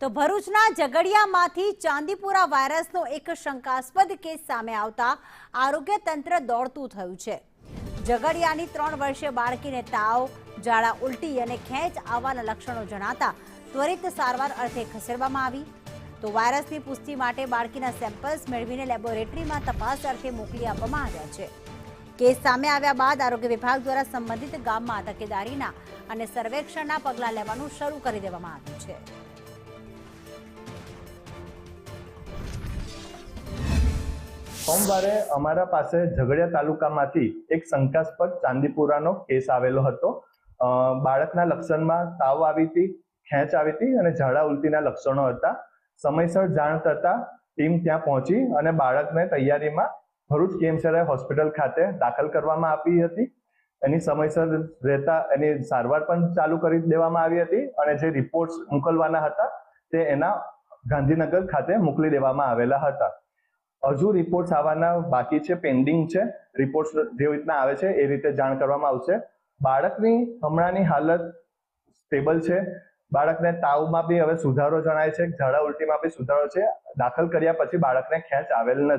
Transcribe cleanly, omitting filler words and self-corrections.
તો ભરૂચના ઝઘડિયામાંથી ચાંદીપુરા વાયરસનો એક શંકાસ્પદ કેસ સામે આવતા આરોગ્ય તંત્ર દોડતું થયું છે। ઝઘડિયાની 3 વર્ષીય બાળકીને તાવ, ઝાડા ઉલટી અને ખેંચ આવવાના લક્ષણો જણાતા ત્વરિત સારવાર અર્થે ખસેડવામાં આવી। તો વાયરસની પુષ્ટિ માટે બાળકીના સેમ્પલ્સ મેળવીને લેબોરેટરીમાં તપાસ અર્થે મોકલી આપવામાં આવ્યા છે। કેસ સામે આવ્યા બાદ આરોગ્ય વિભાગ દ્વારા સંબંધિત ગામમાં તકેદારીના અને સર્વેક્ષણના પગલાં લેવાનું શરૂ કરી દેવામાં આવ્યું છે। સોમવારે અમારા પાસે ઝઘડિયા તાલુકામાંથી એક શંકાસ્પદ ચાંદીપુરાનો કેસ આવેલો હતો। બાળકના લક્ષણમાં તાવ આવી હતી, ખેંચ આવી હતી અને ઝાડા ઉલટીના લક્ષણો હતા। સમયસર જાણ થતા ટીમ ત્યાં પહોંચી અને બાળકને તૈયારીમાં ભરૂચ કેએમસીઆર હોસ્પિટલ ખાતે દાખલ કરવામાં આવી હતી। એની સમયસર રહેતા એની સારવાર પણ ચાલુ કરી દેવામાં આવી હતી અને જે રિપોર્ટ્સ મોકલવાના હતા તે એના ગાંધીનગર ખાતે મોકલી દેવામાં આવેલા હતા। હજુ રિપોર્ટ્સ આવવાના બાકી છે, પેન્ડિંગ છે। રિપોર્ટ્સ જે રીતના આવે છે એ રીતે જાણ કરવામાં આવશે। બાળકની હમણાંની હાલત સ્ટેબલ છે। બાળકને તાવમાં બી હવે સુધારો જણાય છે, ઝાડા ઉલટીમાં બી સુધારો છે। દાખલ કર્યા પછી બાળકને ખેંચ આવેલ નથી।